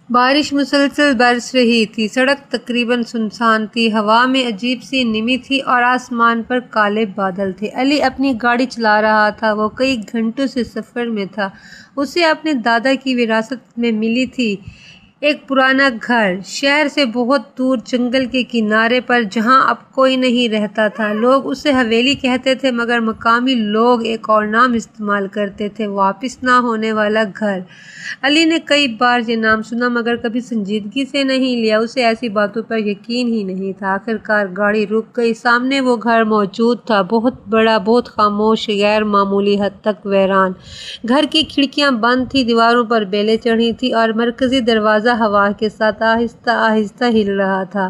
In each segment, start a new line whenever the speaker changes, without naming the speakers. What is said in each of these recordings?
بارش مسلسل برس رہی تھی۔ سڑک تقریباً سنسان تھی، ہوا میں عجیب سی نمی تھی اور آسمان پر کالے بادل تھے۔ علی اپنی گاڑی چلا رہا تھا، وہ کئی گھنٹوں سے سفر میں تھا۔ اسے اپنے دادا کی وراثت میں ملی تھی ایک پرانا گھر، شہر سے بہت دور جنگل کے کنارے پر، جہاں اب کوئی نہیں رہتا تھا۔ لوگ اسے حویلی کہتے تھے، مگر مقامی لوگ ایک اور نام استعمال کرتے تھے، واپس نہ ہونے والا گھر۔ علی نے کئی بار یہ نام سنا مگر کبھی سنجیدگی سے نہیں لیا، اسے ایسی باتوں پر یقین ہی نہیں تھا۔ آخرکار گاڑی رک گئی، سامنے وہ گھر موجود تھا، بہت بڑا، بہت خاموش، غیر معمولی حد تک ویران۔ گھر کی کھڑکیاں بند تھیں، دیواروں پر بیلیں چڑھی تھیں اور مرکزی دروازہ ہوا کے ساتھ آہستہ آہستہ ہل رہا تھا۔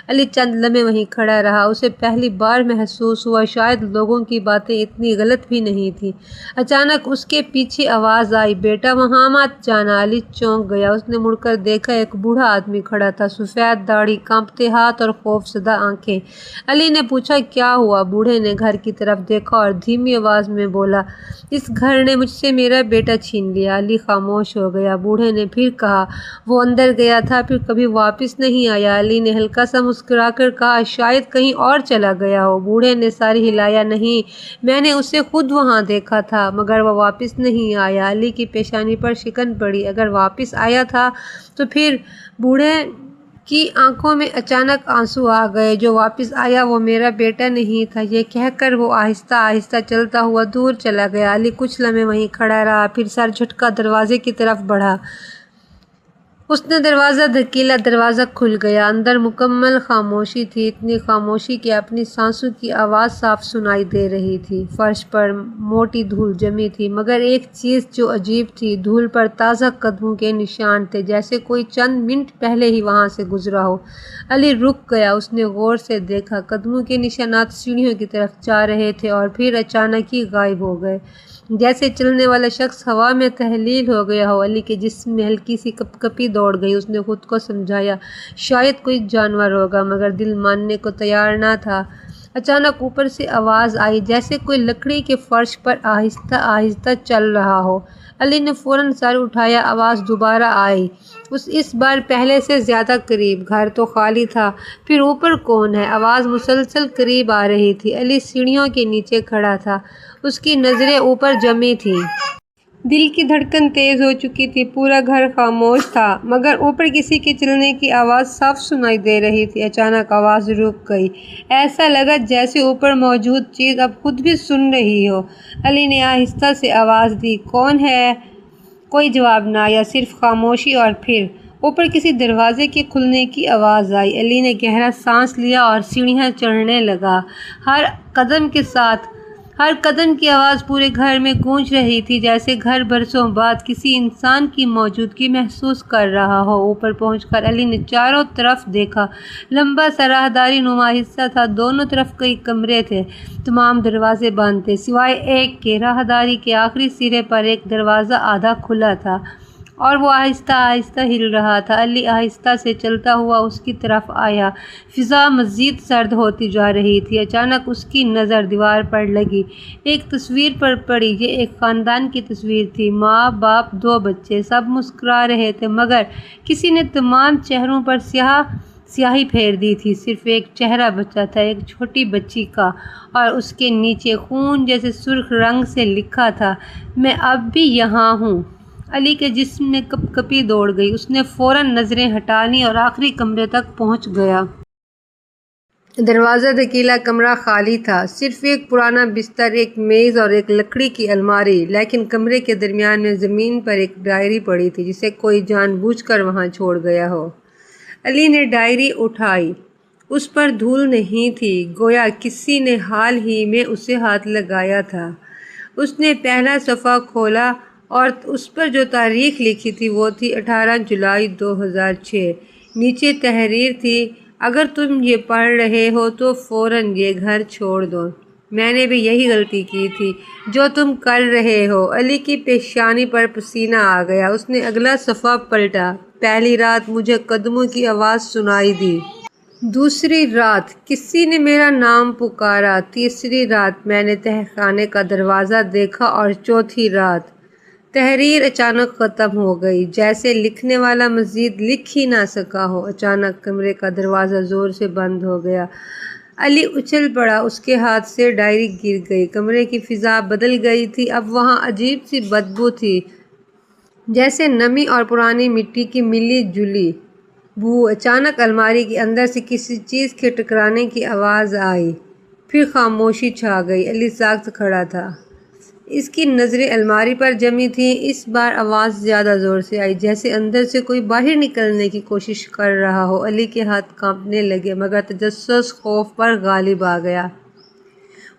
علی چند لمحے وہیں کھڑا رہا، اسے پہلی بار محسوس ہوا شاید لوگوں کی باتیں اتنی غلط بھی نہیں تھیں۔ اچانک اس کے پیچھے آواز آئی، بیٹا وہاں مت جانا۔ علی چونک گیا، اس نے مڑ کر دیکھا، ایک بوڑھا آدمی کھڑا تھا، سفید داڑھی، کانپتے ہاتھ اور خوف زدہ آنکھیں۔ علی نے پوچھا، کیا ہوا؟ بوڑھے نے گھر کی طرف دیکھا اور دھیمی آواز میں بولا، اس گھر نے مجھ سے میرا بیٹا چھین لیا۔ علی خاموش ہو گیا۔ بوڑھے نے پھر کہا، وہ اندر گیا تھا، پھر کبھی واپس نہیں آیا۔ علی نے ہلکا سا مسکرا کر کہا، شاید کہیں اور چلا گیا ہو۔ بوڑھے نے سر ہلایا، نہیں، میں نے اسے خود وہاں دیکھا تھا، مگر وہ واپس نہیں آیا۔ علی کی پیشانی پر شکن پڑی، اگر واپس آیا تھا تو پھر؟ بوڑھے کی آنکھوں میں اچانک آنسو آ گئے، جو واپس آیا وہ میرا بیٹا نہیں تھا۔ یہ کہہ کر وہ آہستہ آہستہ چلتا ہوا دور چلا گیا۔ علی کچھ لمحے وہیں کھڑا رہا، پھر سر جھٹکا دروازے کی طرف بڑھا۔ اس نے دروازہ دھکیلا، دروازہ کھل گیا۔ اندر مکمل خاموشی تھی، اتنی خاموشی کہ اپنی سانسوں کی آواز صاف سنائی دے رہی تھی۔ فرش پر موٹی دھول جمی تھی، مگر ایک چیز جو عجیب تھی، دھول پر تازہ قدموں کے نشان تھے، جیسے کوئی چند منٹ پہلے ہی وہاں سے گزرا ہو۔ علی رک گیا، اس نے غور سے دیکھا، قدموں کے نشانات سیڑھیوں کی طرف جا رہے تھے اور پھر اچانک ہی غائب ہو گئے، جیسے چلنے والا شخص ہوا میں تحلیل ہو گیا ہو۔ علی کے جسم میں ہلکی سی کپ کپی دوڑ گئی، اس نے خود کو سمجھایا، شاید کوئی جانور ہوگا، مگر دل ماننے کو تیار نہ تھا۔ اچانک اوپر سے آواز آئی، جیسے کوئی لکڑی کے فرش پر آہستہ آہستہ چل رہا ہو۔ علی نے فوراً سر اٹھایا، آواز دوبارہ آئی، اس بار پہلے سے زیادہ قریب۔ گھر تو خالی تھا، پھر اوپر کون ہے؟ آواز مسلسل قریب آ رہی تھی۔ علی سیڑھیوں کے نیچے کھڑا تھا، اس کی نظریں اوپر جمی تھیں۔ دل کی دھڑکن تیز ہو چکی تھی، پورا گھر خاموش تھا، مگر اوپر کسی کے چلنے کی آواز صاف سنائی دے رہی تھی۔ اچانک آواز رک گئی، ایسا لگا جیسے اوپر موجود چیز اب خود بھی سن رہی ہو۔ علی نے آہستہ سے آواز دی، کون ہے؟ کوئی جواب نہ آیا، صرف خاموشی۔ اور پھر اوپر کسی دروازے کے کھلنے کی آواز آئی۔ علی نے گہرا سانس لیا اور سیڑھیاں چڑھنے لگا۔ ہر قدم کی آواز پورے گھر میں گونج رہی تھی، جیسے گھر برسوں بعد کسی انسان کی موجودگی محسوس کر رہا ہو۔ اوپر پہنچ کر علی نے چاروں طرف دیکھا، لمبا سا راہداری نما حصہ تھا، دونوں طرف کئی کمرے تھے، تمام دروازے بند تھے سوائے ایک کے۔ راہداری کے آخری سرے پر ایک دروازہ آدھا کھلا تھا اور وہ آہستہ آہستہ ہل رہا تھا۔ علی آہستہ سے چلتا ہوا اس کی طرف آیا، فضا مزید سرد ہوتی جا رہی تھی۔ اچانک اس کی نظر دیوار پر لگی، ایک تصویر پر پڑی۔ یہ ایک خاندان کی تصویر تھی، ماں، باپ، دو بچے، سب مسکرا رہے تھے، مگر کسی نے تمام چہروں پر سیاہی پھیر دی تھی۔ صرف ایک چہرہ بچا تھا، ایک چھوٹی بچی کا، اور اس کے نیچے خون جیسے سرخ رنگ سے لکھا تھا، میں اب بھی یہاں ہوں۔ علی کے جسم میں کپ کپی دوڑ گئی، اس نے فوراً نظریں ہٹا لیں اور آخری کمرے تک پہنچ گیا۔ دروازہ دھکیلا، کمرہ خالی تھا، صرف ایک پرانا بستر، ایک میز اور ایک لکڑی کی الماری، لیکن کمرے کے درمیان میں زمین پر ایک ڈائری پڑی تھی، جسے کوئی جان بوجھ کر وہاں چھوڑ گیا ہو۔ علی نے ڈائری اٹھائی، اس پر دھول نہیں تھی، گویا کسی نے حال ہی میں اسے ہاتھ لگایا تھا۔ اس نے پہلا صفحہ کھولا اور اس پر جو تاریخ لکھی تھی وہ تھی 18 جولائی 2006۔ نیچے تحریر تھی، اگر تم یہ پڑھ رہے ہو تو فوراً یہ گھر چھوڑ دو، میں نے بھی یہی غلطی کی تھی جو تم کر رہے ہو۔ علی کی پیشانی پر پسینہ آ گیا، اس نے اگلا صفحہ پلٹا، پہلی رات مجھے قدموں کی آواز سنائی دی، دوسری رات کسی نے میرا نام پکارا، تیسری رات میں نے تہہ خانے کا دروازہ دیکھا، اور چوتھی رات تحریر اچانک ختم ہو گئی، جیسے لکھنے والا مزید لکھ ہی نہ سکا ہو۔ اچانک کمرے کا دروازہ زور سے بند ہو گیا۔ علی اچھل پڑا، اس کے ہاتھ سے ڈائری گر گئی۔ کمرے کی فضا بدل گئی تھی، اب وہاں عجیب سی بدبو تھی، جیسے نمی اور پرانی مٹی کی ملی جلی بو۔ اچانک الماری کے اندر سے کسی چیز کے ٹکرانے کی آواز آئی، پھر خاموشی چھا گئی۔ علی ساکت کھڑا تھا، اس کی نظریں الماری پر جمی تھیں۔ اس بار آواز زیادہ زور سے آئی، جیسے اندر سے کوئی باہر نکلنے کی کوشش کر رہا ہو۔ علی کے ہاتھ کانپنے لگے، مگر تجسس خوف پر غالب آ گیا۔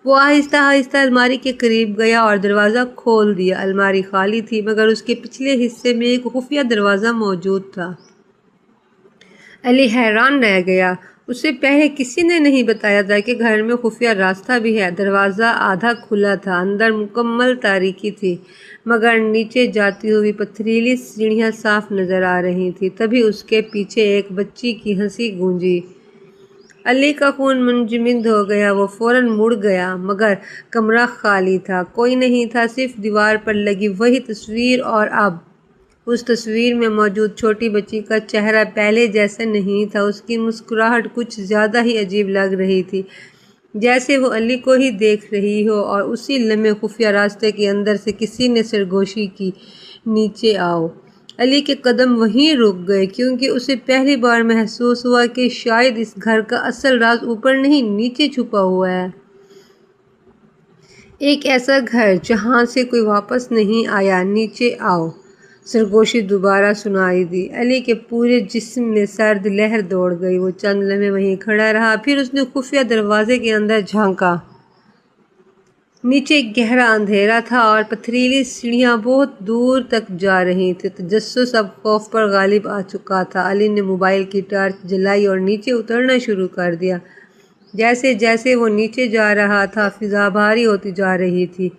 وہ آہستہ آہستہ الماری کے قریب گیا اور دروازہ کھول دیا۔ الماری خالی تھی، مگر اس کے پچھلے حصے میں ایک خفیہ دروازہ موجود تھا۔ علی حیران رہ گیا، اسے پہلے کسی نے نہیں بتایا تھا کہ گھر میں خفیہ راستہ بھی ہے۔ دروازہ آدھا کھلا تھا، اندر مکمل تاریکی تھی، مگر نیچے جاتی ہوئی پتھریلی سیڑھیاں صاف نظر آ رہی تھیں۔ تبھی اس کے پیچھے ایک بچی کی ہنسی گونجی۔ علی کا خون منجمد ہو گیا، وہ فوراً مڑ گیا، مگر کمرہ خالی تھا، کوئی نہیں تھا، صرف دیوار پر لگی وہی تصویر۔ اور اب اس تصویر میں موجود چھوٹی بچی کا چہرہ پہلے جیسا نہیں تھا، اس کی مسکراہٹ کچھ زیادہ ہی عجیب لگ رہی تھی، جیسے وہ علی کو ہی دیکھ رہی ہو۔ اور اسی لمحے خفیہ راستے کے اندر سے کسی نے سرگوشی کی، نیچے آؤ۔ علی کے قدم وہیں رک گئے، کیونکہ اسے پہلی بار محسوس ہوا کہ شاید اس گھر کا اصل راز اوپر نہیں، نیچے چھپا ہوا ہے۔ ایک ایسا گھر جہاں سے کوئی واپس نہیں آیا۔ نیچے آؤ، سرگوشی دوبارہ سنائی دی۔ علی کے پورے جسم میں سرد لہر دوڑ گئی، وہ چند لمحے وہیں کھڑا رہا، پھر اس نے خفیہ دروازے کے اندر جھانکا۔ نیچے گہرا اندھیرا تھا اور پتھریلی سیڑھیاں بہت دور تک جا رہی تھیں۔ تجسس اب خوف پر غالب آ چکا تھا۔ علی نے موبائل کی ٹارچ جلائی اور نیچے اترنا شروع کر دیا۔ جیسے جیسے وہ نیچے جا رہا تھا، فضا بھاری ہوتی جا رہی تھی۔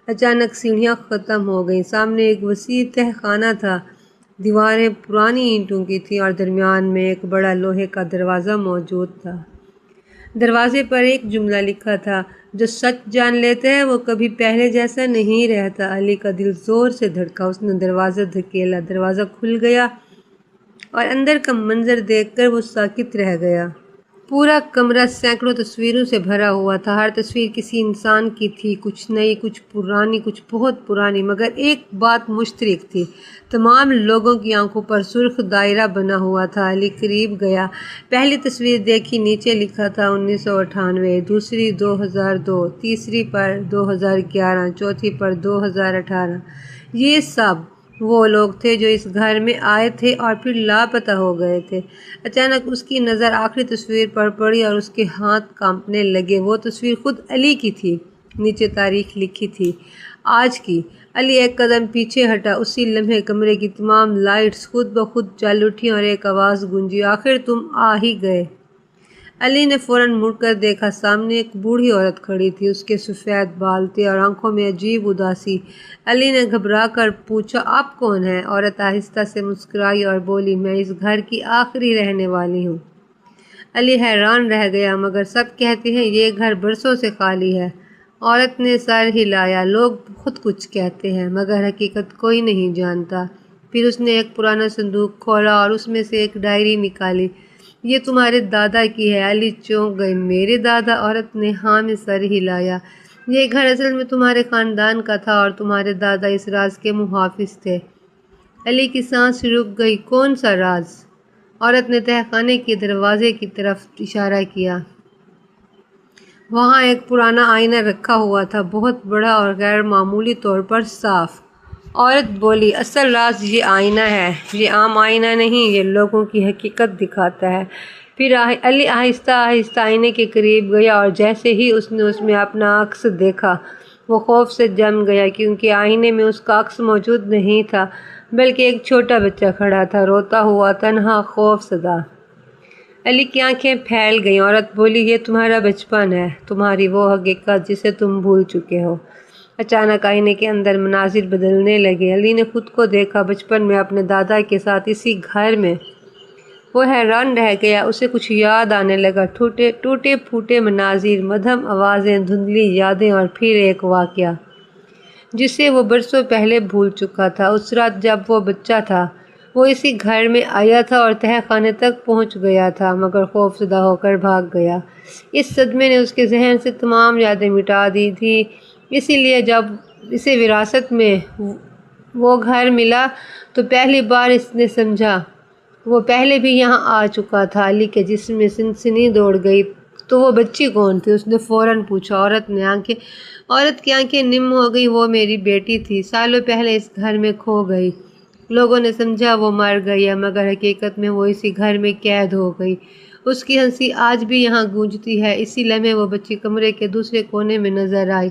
اچانک سیڑھیاں ختم ہو گئیں، سامنے ایک وسیع تہہ خانہ تھا۔ دیواریں پرانی اینٹوں کی تھیں اور درمیان میں ایک بڑا لوہے کا دروازہ موجود تھا۔ دروازے پر ایک جملہ لکھا تھا، جو سچ جان لیتا ہے وہ کبھی پہلے جیسا نہیں رہتا۔ علی کا دل زور سے دھڑکا، اس نے دروازہ دھکیلا، دروازہ کھل گیا اور اندر کا منظر دیکھ کر وہ ساکت رہ گیا۔ پورا کمرہ سینکڑوں تصویروں سے بھرا ہوا تھا، ہر تصویر کسی انسان کی تھی، کچھ نئی، کچھ پرانی، کچھ بہت پرانی، مگر ایک بات مشترک تھی، تمام لوگوں کی آنکھوں پر سرخ دائرہ بنا ہوا تھا۔ علی قریب گیا، پہلی تصویر دیکھی، نیچے لکھا تھا 1998، دوسری 2002، تیسری پر 2011، چوتھی پر 2018۔ یہ سب وہ لوگ تھے جو اس گھر میں آئے تھے اور پھر لاپتہ ہو گئے تھے۔ اچانک اس کی نظر آخری تصویر پر پڑی اور اس کے ہاتھ کانپنے لگے۔ وہ تصویر خود علی کی تھی، نیچے تاریخ لکھی تھی، آج کی۔ علی ایک قدم پیچھے ہٹا، اسی لمحے کمرے کی تمام لائٹس خود بخود جل اٹھیں اور ایک آواز گونجی، آخر تم آ ہی گئے۔ علی نے فوراً مڑ کر دیکھا، سامنے ایک بوڑھی عورت کھڑی تھی، اس کے سفید بال تھے اور آنکھوں میں عجیب اداسی۔ علی نے گھبرا کر پوچھا، آپ کون ہیں؟ عورت آہستہ سے مسکرائی اور بولی، میں اس گھر کی آخری رہنے والی ہوں۔ علی حیران رہ گیا، مگر سب کہتے ہیں یہ گھر برسوں سے خالی ہے۔ عورت نے سر ہلایا، لوگ بہت کچھ کہتے ہیں، مگر حقیقت کوئی نہیں جانتا۔ پھر اس نے ایک پرانا صندوق کھولا اور اس میں سے ایک ڈائری نکالی۔ یہ تمہارے دادا کی ہے۔ علی چونک گئے، میرے دادا؟ عورت نے ہاں میں سر ہلایا۔ یہ گھر اصل میں تمہارے خاندان کا تھا اور تمہارے دادا اس راز کے محافظ تھے۔ علی کی سانس رک گئی، کون سا راز؟ عورت نے تہہ خانے کے دروازے کی طرف اشارہ کیا۔ وہاں ایک پرانا آئینہ رکھا ہوا تھا، بہت بڑا اور غیر معمولی طور پر صاف۔ عورت بولی، اصل راز یہ آئینہ ہے، یہ عام آئینہ نہیں، یہ لوگوں کی حقیقت دکھاتا ہے۔ پھر علی آہستہ آہستہ آئینے کے قریب گیا اور جیسے ہی اس نے اس میں اپنا عکس دیکھا، وہ خوف سے جم گیا، کیونکہ آئینے میں اس کا عکس موجود نہیں تھا، بلکہ ایک چھوٹا بچہ کھڑا تھا، روتا ہوا، تنہا، خوف زدہ۔ علی کی آنکھیں پھیل گئیں۔ عورت بولی، یہ تمہارا بچپن ہے، تمہاری وہ حقیقت جسے تم بھول چکے ہو۔ اچانک آئینے کے اندر مناظر بدلنے لگے۔ علی نے خود کو دیکھا، بچپن میں اپنے دادا کے ساتھ اسی گھر میں۔ وہ حیران رہ گیا، اسے کچھ یاد آنے لگا، ٹوٹے پھوٹے مناظر، مدھم آوازیں، دھندلی یادیں، اور پھر ایک واقعہ جسے وہ برسوں پہلے بھول چکا تھا۔ اس رات جب وہ بچہ تھا، وہ اسی گھر میں آیا تھا اور تہہ خانے تک پہنچ گیا تھا، مگر خوف زدہ ہو کر بھاگ گیا۔ اس صدمے نے اس کے ذہن سے تمام یادیں مٹا دی تھیں، اسی لیے جب اسے وراثت میں وہ گھر ملا تو پہلی بار اس نے سمجھا وہ پہلے بھی یہاں آ چکا تھا۔ علی کے جسم میں سنسنی دوڑ گئی۔ تو وہ بچی کون تھی؟ اس نے فوراً پوچھا۔ عورت کی آنکھیں نم ہو گئی۔ وہ میری بیٹی تھی، سالوں پہلے اس گھر میں کھو گئی۔ لوگوں نے سمجھا وہ مر گئی ہے، مگر حقیقت میں وہ اسی گھر میں قید ہو گئی۔ اس کی ہنسی آج بھی یہاں گونجتی ہے۔ اسی لمحے وہ بچی کمرے کے دوسرے کونے میں نظر آئی،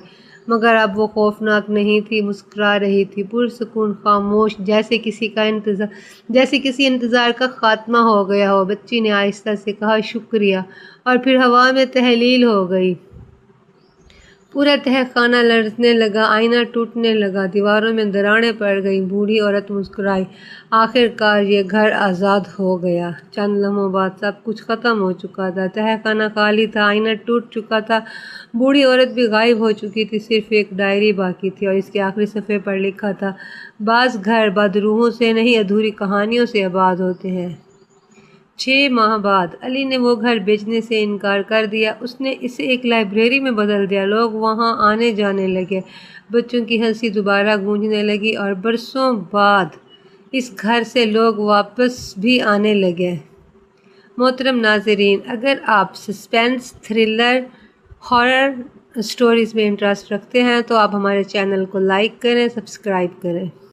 مگر اب وہ خوفناک نہیں تھی، مسکرا رہی تھی، پرسکون، خاموش، جیسے کسی انتظار کا خاتمہ ہو گیا ہو۔ بچی نے آہستہ سے کہا، شکریہ، اور پھر ہوا میں تحلیل ہو گئی۔ پورا تہہ خانہ لرزنے لگا، آئینہ ٹوٹنے لگا، دیواروں میں دراڑیں پڑ گئیں۔ بوڑھی عورت مسکرائی، آخر کار یہ گھر آزاد ہو گیا۔ چند لمحوں بعد سب کچھ ختم ہو چکا تھا۔ تہہ خانہ خالی تھا، آئینہ ٹوٹ چکا تھا، بوڑھی عورت بھی غائب ہو چکی تھی، صرف ایک ڈائری باقی تھی، اور اس کے آخری صفحے پر لکھا تھا، بعض گھر بدروحوں سے نہیں، ادھوری کہانیوں سے آباد ہوتے ہیں۔ 6 ماہ بعد علی نے وہ گھر بیچنے سے انکار کر دیا۔ اس نے اسے ایک لائبریری میں بدل دیا۔ لوگ وہاں آنے جانے لگے، بچوں کی ہنسی دوبارہ گونجنے لگی، اور برسوں بعد اس گھر سے لوگ واپس بھی آنے لگے۔ محترم ناظرین، اگر آپ سسپینس، تھرلر، ہارر سٹوریز میں انٹرسٹ رکھتے ہیں تو آپ ہمارے چینل کو لائک کریں، سبسکرائب کریں۔